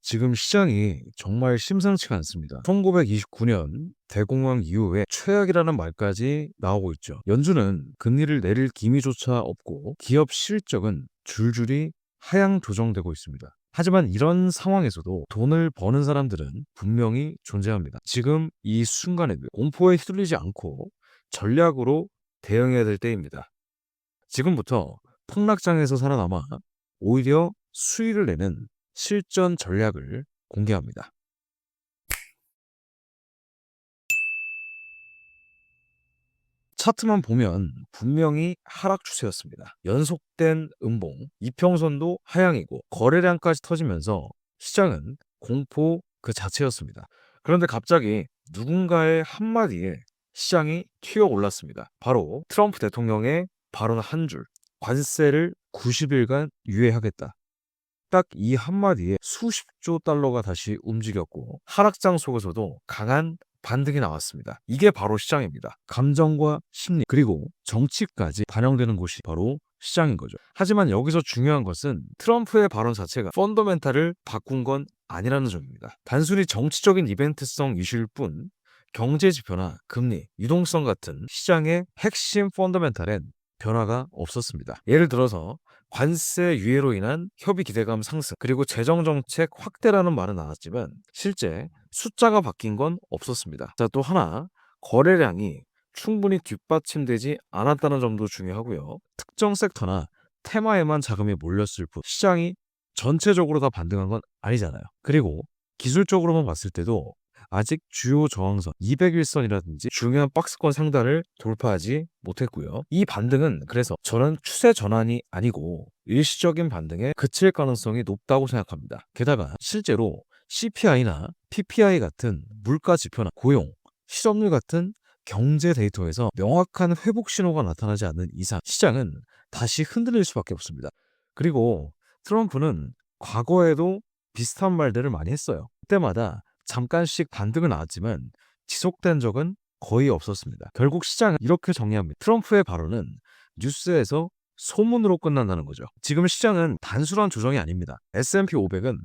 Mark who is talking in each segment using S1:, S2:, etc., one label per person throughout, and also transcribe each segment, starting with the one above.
S1: 지금 시장이 정말 심상치가 않습니다. 1929년 대공황 이후에 최악이라는 말까지 나오고 있죠. 연준은 금리를 내릴 기미조차 없고 기업 실적은 줄줄이 하향 조정되고 있습니다. 하지만 이런 상황에서도 돈을 버는 사람들은 분명히 존재합니다. 지금 이 순간에도 공포에 휘둘리지 않고 전략으로 대응해야 될 때입니다. 지금부터 폭락장에서 살아남아 오히려 수익을 내는 실전 전략을 공개합니다. 차트만 보면 분명히 하락 추세였습니다. 연속된 음봉, 이평선도 하향이고 거래량까지 터지면서 시장은 공포 그 자체였습니다. 그런데 갑자기 누군가의 한마디에 시장이 튀어 올랐습니다. 바로 트럼프 대통령의 발언 한 줄, 관세를 90일간 유예하겠다. 딱 이 한마디에 수십조 달러가 다시 움직였고 하락장 속에서도 강한 반등이 나왔습니다. 이게 바로 시장입니다. 감정과 심리 그리고 정치까지 반영되는 곳이 바로 시장인 거죠. 하지만 여기서 중요한 것은 트럼프의 발언 자체가 펀더멘탈을 바꾼 건 아니라는 점입니다. 단순히 정치적인 이벤트성 이슈일 뿐 경제 지표나 금리, 유동성 같은 시장의 핵심 펀더멘탈엔 변화가 없었습니다. 예를 들어서 관세 유예로 인한 협의 기대감 상승, 그리고 재정 정책 확대라는 말은 나왔지만 실제 숫자가 바뀐 건 없었습니다. 자, 또 하나, 거래량이 충분히 뒷받침되지 않았다는 점도 중요하고요. 특정 섹터나 테마에만 자금이 몰렸을 뿐 시장이 전체적으로 다 반등한 건 아니잖아요. 그리고 기술적으로만 봤을 때도 아직 주요 저항선 200일선이라든지 중요한 박스권 상단을 돌파하지 못했고요. 이 반등은 그래서 저는 추세 전환이 아니고 일시적인 반등에 그칠 가능성이 높다고 생각합니다. 게다가 실제로 CPI나 PPI 같은 물가 지표나 고용, 실업률 같은 경제 데이터에서 명확한 회복 신호가 나타나지 않는 이상 시장은 다시 흔들릴 수밖에 없습니다. 그리고 트럼프는 과거에도 비슷한 말들을 많이 했어요. 그때마다 잠깐씩 반등은 나왔지만 지속된 적은 거의 없었습니다. 결국 시장은 이렇게 정리합니다. 트럼프의 발언은 뉴스에서 소문으로 끝난다는 거죠. 지금 시장은 단순한 조정이 아닙니다. S&P 500은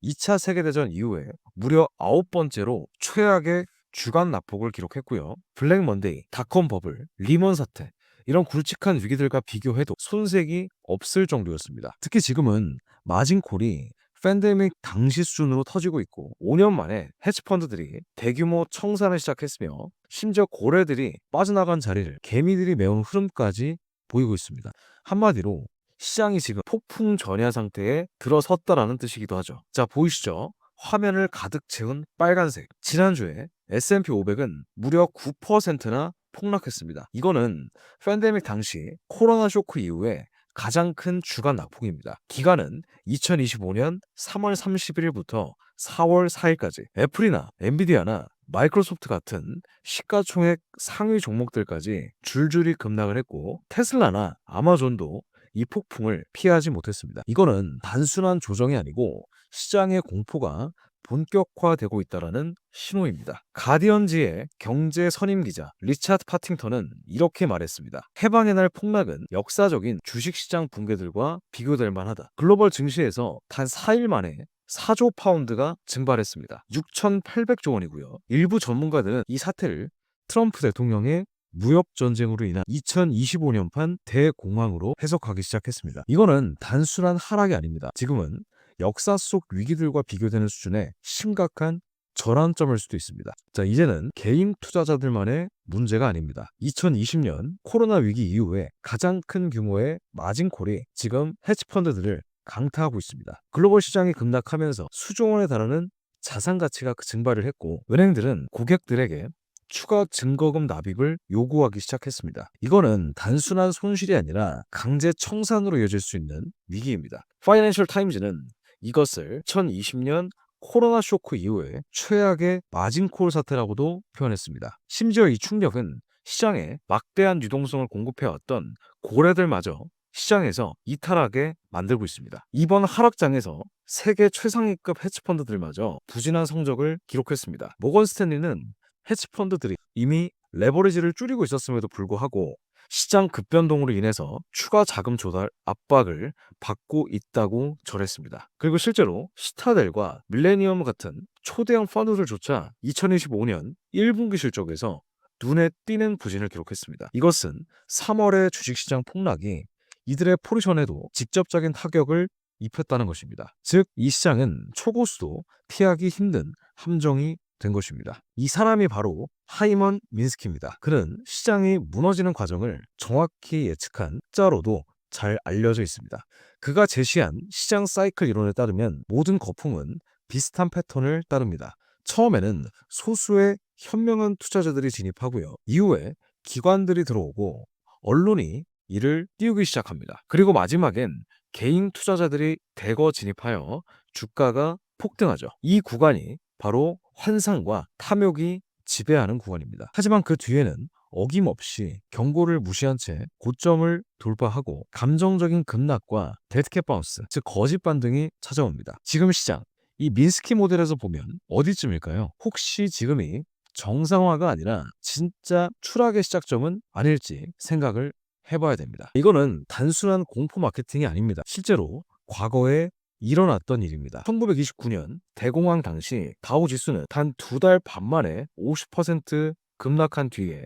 S1: 2차 세계대전 이후에 무려 9번째로 최악의 주간 낙폭을 기록했고요. 블랙 먼데이, 닷컴 버블, 리먼 사태 이런 굵직한 위기들과 비교해도 손색이 없을 정도였습니다. 특히 지금은 마진콜이 팬데믹 당시 수준으로 터지고 있고 5년 만에 헤지펀드들이 대규모 청산을 시작했으며 심지어 고래들이 빠져나간 자리를 개미들이 메운 흐름까지 보이고 있습니다. 한마디로 시장이 지금 폭풍 전야 상태에 들어섰다라는 뜻이기도 하죠. 자, 보이시죠? 화면을 가득 채운 빨간색. 지난주에 S&P 500은 무려 9%나 폭락했습니다. 이거는 팬데믹 당시 코로나 쇼크 이후에 가장 큰 주간 낙폭입니다. 기간은 2025년 3월 31일부터 4월 4일까지 애플이나 엔비디아나 마이크로소프트 같은 시가총액 상위 종목들까지 줄줄이 급락을 했고 테슬라나 아마존도 이 폭풍을 피하지 못했습니다. 이거는 단순한 조정이 아니고 시장의 공포가 본격화되고 있다는 신호입니다. 가디언지의 경제 선임 기자 리차드 파팅턴은 이렇게 말했습니다. 해방의 날 폭락은 역사적인 주식시장 붕괴들과 비교될 만하다. 글로벌 증시에서 단 4일 만에 4조 파운드가 증발했습니다. 6,800조 원이고요. 일부 전문가들은 이 사태를 트럼프 대통령의 무역 전쟁으로 인한 2025년판 대공황으로 해석하기 시작했습니다. 이거는 단순한 하락이 아닙니다. 지금은 역사 속 위기들과 비교되는 수준의 심각한 전환점일 수도 있습니다. 자, 이제는 개인 투자자들만의 문제가 아닙니다. 2020년 코로나 위기 이후에 가장 큰 규모의 마진콜이 지금 헤지펀드들을 강타하고 있습니다. 글로벌 시장이 급락하면서 수조 원에 달하는 자산 가치가 증발을 했고 은행들은 고객들에게 추가 증거금 납입을 요구하기 시작했습니다. 이거는 단순한 손실이 아니라 강제 청산으로 이어질 수 있는 위기입니다. 파이낸셜 타임즈는 이것을 2020년 코로나 쇼크 이후에 최악의 마진콜 사태라고도 표현했습니다. 심지어 이 충격은 시장에 막대한 유동성을 공급해왔던 고래들마저 시장에서 이탈하게 만들고 있습니다. 이번 하락장에서 세계 최상위급 헤지펀드들마저 부진한 성적을 기록했습니다. 모건 스탠리는 헤지펀드들이 이미 레버리지를 줄이고 있었음에도 불구하고 시장 급변동으로 인해서 추가 자금 조달 압박을 받고 있다고 전했습니다. 그리고 실제로 시타델과 밀레니엄 같은 초대형 펀드들조차 2025년 1분기 실적에서 눈에 띄는 부진을 기록했습니다. 이것은 3월의 주식시장 폭락이 이들의 포지션에도 직접적인 타격을 입혔다는 것입니다. 즉, 이 시장은 초고수도 피하기 힘든 함정이 된 것입니다. 이 사람이 바로 하이먼 민스키입니다. 그는 시장이 무너지는 과정을 정확히 예측한 숫자로도 잘 알려져 있습니다. 그가 제시한 시장 사이클 이론에 따르면 모든 거품은 비슷한 패턴을 따릅니다. 처음에는 소수의 현명한 투자자들이 진입하고요. 이후에 기관들이 들어오고 언론이 이를 띄우기 시작합니다. 그리고 마지막엔 개인 투자자들이 대거 진입하여 주가가 폭등하죠. 이 구간이 바로 환상과 탐욕이 지배하는 구간입니다. 하지만 그 뒤에는 어김없이 경고를 무시한 채 고점을 돌파하고 감정적인 급락과 데드캣 바운스, 즉 거짓 반등이 찾아옵니다. 지금 시장, 이 민스키 모델에서 보면 어디쯤일까요? 혹시 지금이 정상화가 아니라 진짜 추락의 시작점은 아닐지 생각을 해봐야 됩니다. 이거는 단순한 공포 마케팅이 아닙니다. 실제로 과거에 일어났던 일입니다. 1929년 대공황 당시 다우 지수는 단 2달 반 만에 50% 급락한 뒤에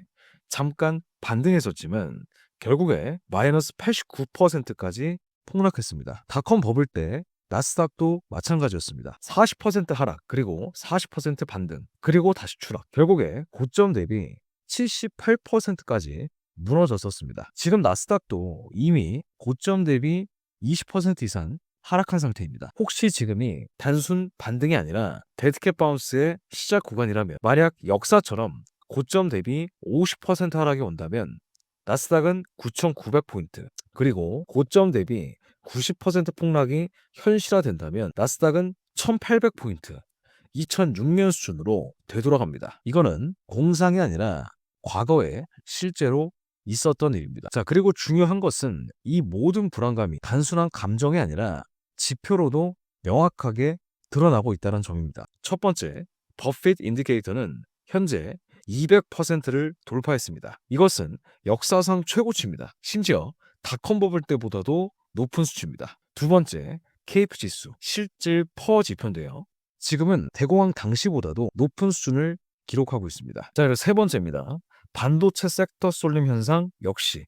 S1: 잠깐 반등했었지만 결국에 마이너스 89%까지 폭락했습니다. 닷컴 버블 때 나스닥도 마찬가지였습니다. 40% 하락, 그리고 40% 반등, 그리고 다시 추락. 결국에 고점 대비 78%까지 무너졌었습니다. 지금 나스닥도 이미 고점 대비 20% 이상 하락한 상태입니다. 혹시 지금이 단순 반등이 아니라 데드캣 바운스의 시작 구간이라면, 만약 역사처럼 고점 대비 50% 하락이 온다면 나스닥은 9,900포인트, 그리고 고점 대비 90% 폭락이 현실화된다면 나스닥은 1,800포인트, 2006년 수준으로 되돌아갑니다. 이거는 공상이 아니라 과거에 실제로 있었던 일입니다. 자, 그리고 중요한 것은 이 모든 불안감이 단순한 감정이 아니라 지표로도 명확하게 드러나고 있다는 점입니다. 첫 번째, 버핏 인디케이터는 현재 200%를 돌파했습니다. 이것은 역사상 최고치입니다. 심지어 닷컴 버블 때보다도 높은 수치입니다. 두 번째, 케이프 지수, 실질 퍼 지표인데요. 지금은 대공황 당시보다도 높은 수준을 기록하고 있습니다. 자, 그리고 세 번째입니다. 반도체 섹터 쏠림 현상 역시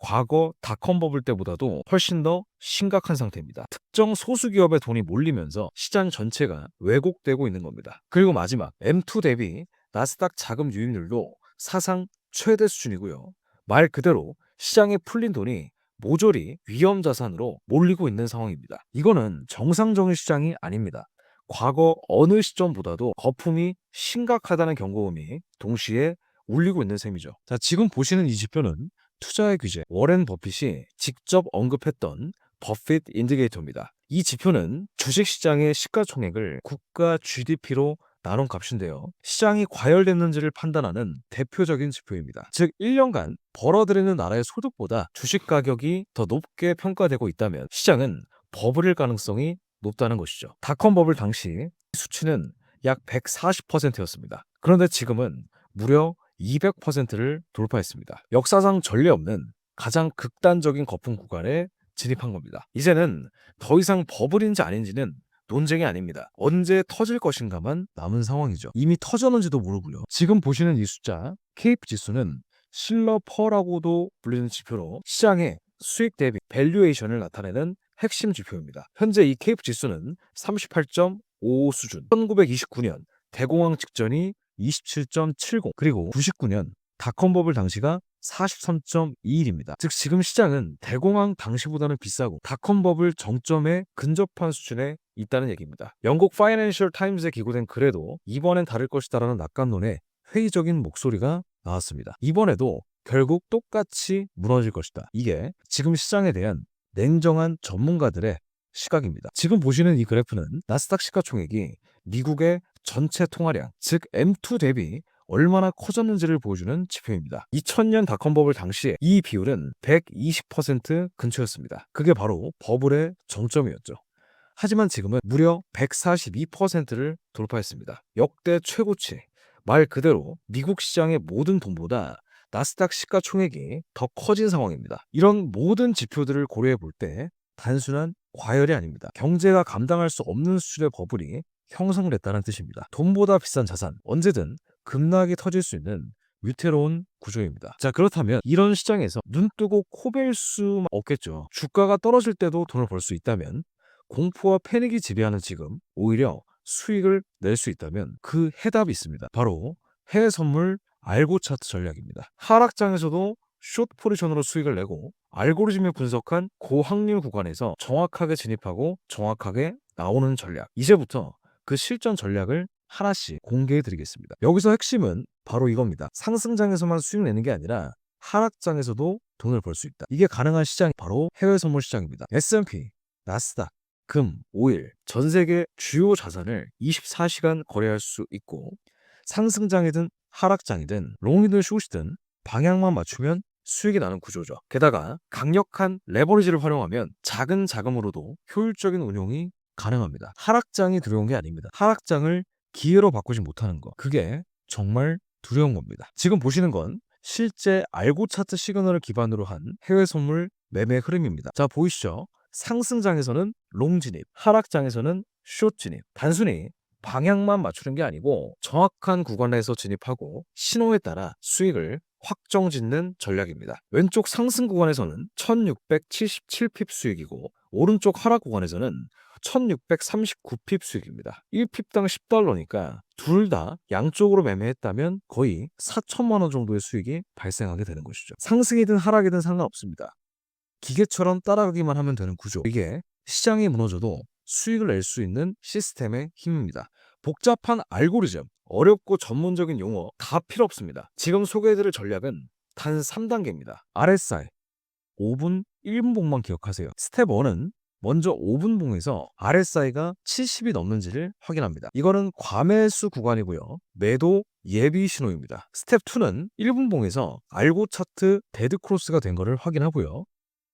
S1: 과거 닷컴 버블 때보다도 훨씬 더 심각한 상태입니다. 특정 소수 기업의 돈이 몰리면서 시장 전체가 왜곡되고 있는 겁니다. 그리고 마지막, M2 대비 나스닥 자금 유입률도 사상 최대 수준이고요. 말 그대로 시장에 풀린 돈이 모조리 위험 자산으로 몰리고 있는 상황입니다. 이거는 정상적인 시장이 아닙니다. 과거 어느 시점보다도 거품이 심각하다는 경고음이 동시에 울리고 있는 셈이죠. 자, 지금 보시는 이 지표는 투자의 귀재 워렌 버핏이 직접 언급했던 버핏 인디케이터입니다. 이 지표는 주식시장의 시가총액을 국가 GDP로 나눈 값인데요. 시장이 과열됐는지를 판단하는 대표적인 지표입니다. 즉 1년간 벌어들이는 나라의 소득보다 주식 가격이 더 높게 평가되고 있다면 시장은 버블일 가능성이 높다는 것이죠. 닷컴 버블 당시 수치는 약 140%였습니다. 그런데 지금은 무려 200%를 돌파했습니다. 역사상 전례 없는 가장 극단적인 거품 구간에 진입한 겁니다. 이제는 더 이상 버블인지 아닌지는 논쟁이 아닙니다. 언제 터질 것인가만 남은 상황이죠. 이미 터졌는지도 모르고요. 지금 보시는 이 숫자, 케이프 지수는 실러 퍼라고도 불리는 지표로 시장의 수익 대비 밸류에이션을 나타내는 핵심 지표입니다. 현재 이 케이프 지수는 38.55 수준, 1929년 대공황 직전이 27.70, 그리고 99년 닷컴 버블 당시가 43.21입니다. 즉 지금 시장은 대공황 당시보다는 비싸고 닷컴 버블 정점에 근접한 수준에 있다는 얘기입니다. 영국 파이낸셜 타임즈에 기고된 글에도 이번엔 다를 것이다라는 낙관론의 회의적인 목소리가 나왔습니다. 이번에도 결국 똑같이 무너질 것이다. 이게 지금 시장에 대한 냉정한 전문가들의 시각입니다. 지금 보시는 이 그래프는 나스닥 시가총액이 미국의 전체 통화량, 즉 M2 대비 얼마나 커졌는지를 보여주는 지표입니다. 2000년 닷컴 버블 당시에 이 비율은 120% 근처였습니다. 그게 바로 버블의 정점이었죠. 하지만 지금은 무려 142%를 돌파했습니다. 역대 최고치. 말 그대로 미국 시장의 모든 돈보다 나스닥 시가총액이 더 커진 상황입니다. 이런 모든 지표들을 고려해 볼 때 단순한 과열이 아닙니다. 경제가 감당할 수 없는 수준의 버블이 형성됐다는 뜻입니다. 돈보다 비싼 자산, 언제든 급락이 터질 수 있는 위태로운 구조입니다. 자, 그렇다면 이런 시장에서 눈 뜨고 코 벨 수 없겠죠. 주가가 떨어질 때도 돈을 벌 수 있다면, 공포와 패닉이 지배하는 지금 오히려 수익을 낼 수 있다면 그 해답이 있습니다. 바로 해외 선물 알고 차트 전략입니다. 하락장에서도 숏 포지션으로 수익을 내고 알고리즘이 분석한 고확률 구간에서 정확하게 진입하고 정확하게 나오는 전략. 이제부터 그 실전 전략을 하나씩 공개해 드리겠습니다. 여기서 핵심은 바로 이겁니다. 상승장에서만 수익 내는 게 아니라 하락장에서도 돈을 벌 수 있다. 이게 가능한 시장이 바로 해외 선물 시장입니다. S&P, 나스닥, 금, 오일, 전 세계 주요 자산을 24시간 거래할 수 있고, 상승장이든 하락장이든 롱이든 숏이든 방향만 맞추면 수익이 나는 구조죠. 게다가 강력한 레버리지를 활용하면 작은 자금으로도 효율적인 운용이 가능합니다. 하락장이 두려운 게 아닙니다. 하락장을 기회로 바꾸지 못하는 거, 그게 정말 두려운 겁니다. 지금 보시는 건 실제 알고 차트 시그널을 기반으로 한 해외 선물 매매 흐름입니다. 자, 보이시죠? 상승장에서는 롱 진입, 하락장에서는 숏 진입. 단순히 방향만 맞추는 게 아니고 정확한 구간에서 진입하고 신호에 따라 수익을 확정 짓는 전략입니다. 왼쪽 상승 구간에서는 1677핍 수익이고, 오른쪽 하락 구간에서는 1639핍 수익입니다. 1핍당 10달러니까 둘 다 양쪽으로 매매했다면 거의 4천만 원 정도의 수익이 발생하게 되는 것이죠. 상승이든 하락이든 상관없습니다. 기계처럼 따라가기만 하면 되는 구조. 이게 시장이 무너져도 수익을 낼 수 있는 시스템의 힘입니다. 복잡한 알고리즘, 어렵고 전문적인 용어 다 필요 없습니다. 지금 소개해드릴 전략은 단 3단계입니다. RSI, 5분, 1분 봉만 기억하세요. 스텝 1은 먼저 5분 봉에서 RSI가 70이 넘는지를 확인합니다. 이거는 과매수 구간이고요. 매도 예비 신호입니다. 스텝 2는 1분 봉에서 알고 차트 데드 크로스가 된 것을 확인하고요.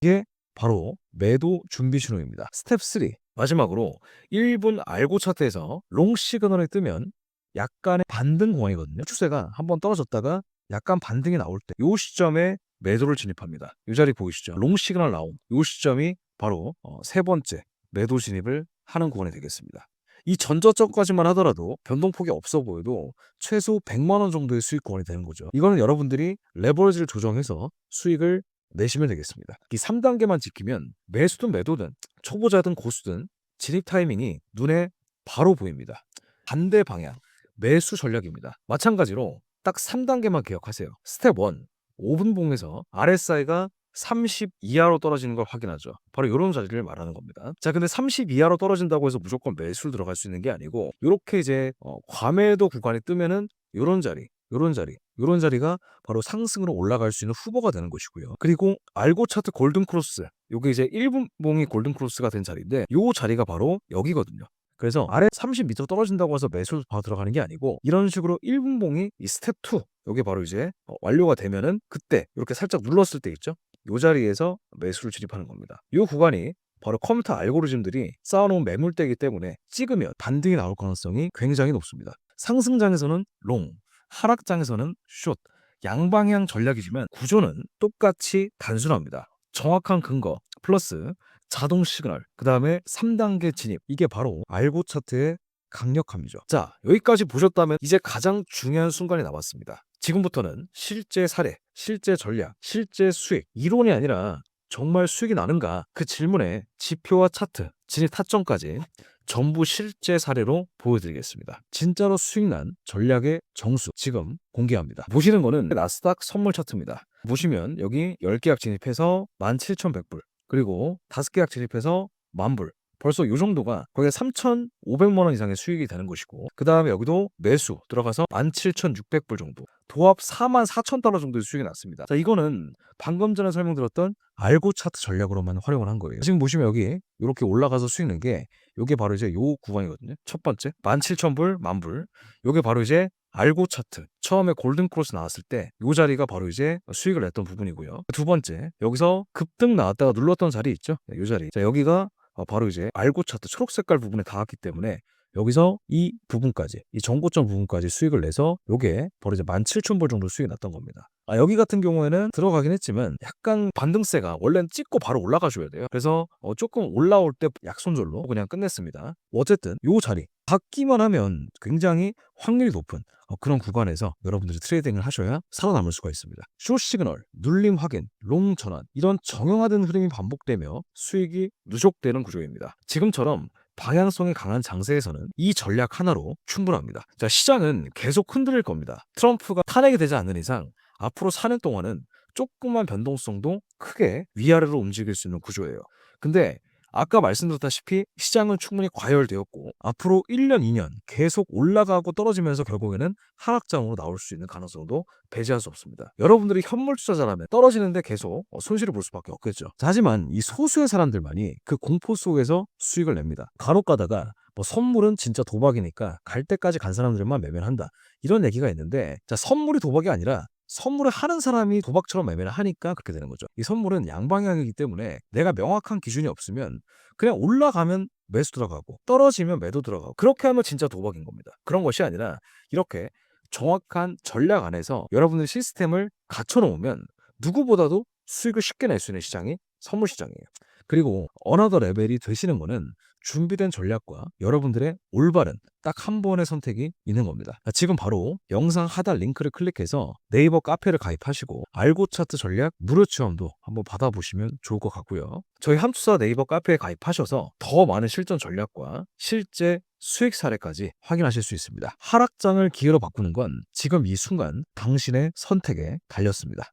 S1: 이게 바로 매도 준비 신호입니다. 스텝 3, 마지막으로 1분 알고 차트에서 롱 시그널이 뜨면 약간의 반등 구간이거든요. 추세가 한번 떨어졌다가 약간 반등이 나올 때 이 시점에 매도를 진입합니다. 이 자리 보이시죠? 롱 시그널 나온 이 시점이 바로 세 번째 매도 진입을 하는 구간이 되겠습니다. 이 전저점까지만 하더라도 변동폭이 없어 보여도 최소 100만 원 정도의 수익 구간이 되는 거죠. 이거는 여러분들이 레버리지를 조정해서 수익을 내시면 되겠습니다. 이 3단계만 지키면 매수든 매도든 초보자든 고수든 진입 타이밍이 눈에 바로 보입니다. 반대 방향, 매수 전략입니다. 마찬가지로 딱 3단계만 기억하세요. 스텝 1, 5분 봉에서 RSI가 30 이하로 떨어지는 걸 확인하죠. 바로 이런 자리를 말하는 겁니다. 자, 근데 30 이하로 떨어진다고 해서 무조건 매수를 들어갈 수 있는 게 아니고, 이렇게 이제 과매도 구간이 뜨면은 이런 자리, 이런 자리가 바로 상승으로 올라갈 수 있는 후보가 되는 것이고요. 그리고 알고 차트 골든 크로스, 요게 이제 1분 봉이 골든 크로스가 된 자리인데, 요 자리가 바로 여기거든요. 그래서 아래 30m 떨어진다고 해서 매수를 바로 들어가는 게 아니고, 이런 식으로 1분 봉이 이 스텝 2, 요게 바로 이제 완료가 되면은 그때 이렇게 살짝 눌렀을 때 있죠. 요 자리에서 매수를 진입하는 겁니다. 요 구간이 바로 컴퓨터 알고리즘들이 쌓아놓은 매물대이기 때문에 찍으면 반등이 나올 가능성이 굉장히 높습니다. 상승장에서는 롱, 하락장에서는 숏, 양방향 전략이지만 구조는 똑같이 단순합니다. 정확한 근거 플러스 자동 시그널, 그 다음에 3단계 진입, 이게 바로 알고 차트의 강력함이죠. 자, 여기까지 보셨다면 이제 가장 중요한 순간이 남았습니다. 지금부터는 실제 사례, 실제 전략, 실제 수익, 이론이 아니라 정말 수익이 나는가, 그 질문에 지표와 차트, 진입 타점까지 전부 실제 사례로 보여드리겠습니다. 진짜로 수익난 전략의 정수 지금 공개합니다. 보시는 거는 나스닥 선물 차트입니다. 보시면 여기 10계약 진입해서 17,100불, 그리고 5계약 진입해서 10,000불, 벌써 이 정도가 거의 3,500만 원 이상의 수익이 되는 것이고, 그 다음에 여기도 매수 들어가서 17,600불 정도, 도합 44,000달러 정도의 수익이 났습니다. 자, 이거는 방금 전에 설명드렸던 알고 차트 전략으로만 활용을 한 거예요. 지금 보시면 여기 이렇게 올라가서 수익 낸 게, 요게 바로 이제 요 구간이거든요. 첫 번째 17,000불, 10,000불, 요게 바로 이제 알고 차트 처음에 골든 크로스 나왔을 때 요 자리가 바로 이제 수익을 냈던 부분이고요. 두 번째, 여기서 급등 나왔다가 눌렀던 자리 있죠. 요 자리. 자, 여기가 바로 이제 알고 차트 초록 색깔 부분에 닿았기 때문에 여기서 이 부분까지, 이 정고점 부분까지 수익을 내서 요게 바로 이제 17,000불 정도 수익이 났던 겁니다. 여기 같은 경우에는 들어가긴 했지만 약간 반등세가 원래는 찍고 바로 올라가 줘야 돼요. 그래서 조금 올라올 때 약손절로 그냥 끝냈습니다. 어쨌든 요 자리 받기만 하면 굉장히 확률이 높은 그런 구간에서 여러분들이 트레이딩을 하셔야 살아남을 수가 있습니다. 숏 시그널, 눌림 확인, 롱 전환 이런 정형화된 흐름이 반복되며 수익이 누적되는 구조입니다. 지금처럼 방향성이 강한 장세에서는 이 전략 하나로 충분합니다. 자, 시장은 계속 흔들릴 겁니다. 트럼프가 탄핵이 되지 않는 이상 앞으로 4년 동안은 조그만 변동성도 크게 위아래로 움직일 수 있는 구조예요. 근데 아까 말씀드렸다시피 시장은 충분히 과열되었고 앞으로 1년, 2년 계속 올라가고 떨어지면서 결국에는 하락장으로 나올 수 있는 가능성도 배제할 수 없습니다. 여러분들이 현물 투자자라면 떨어지는데 계속 손실을 볼 수밖에 없겠죠. 자, 하지만 이 소수의 사람들만이 그 공포 속에서 수익을 냅니다. 간혹 가다가 선물은 진짜 도박이니까 갈 때까지 간 사람들만 매매를 한다. 이런 얘기가 있는데 자, 선물이 도박이 아니라 선물을 하는 사람이 도박처럼 매매를 하니까 그렇게 되는 거죠. 이 선물은 양방향이기 때문에 내가 명확한 기준이 없으면 그냥 올라가면 매수 들어가고 떨어지면 매도 들어가고 그렇게 하면 진짜 도박인 겁니다. 그런 것이 아니라 이렇게 정확한 전략 안에서 여러분들 시스템을 갖춰 놓으면 누구보다도 수익을 쉽게 낼 수 있는 시장이 선물 시장이에요. 그리고 어나더 레벨이 되시는 거는 준비된 전략과 여러분들의 올바른 딱 한 번의 선택이 있는 겁니다. 지금 바로 영상 하단 링크를 클릭해서 네이버 카페를 가입하시고 알고 차트 전략 무료 체험도 한번 받아보시면 좋을 것 같고요. 저희 함투사 네이버 카페에 가입하셔서 더 많은 실전 전략과 실제 수익 사례까지 확인하실 수 있습니다. 하락장을 기회로 바꾸는 건 지금 이 순간 당신의 선택에 달렸습니다.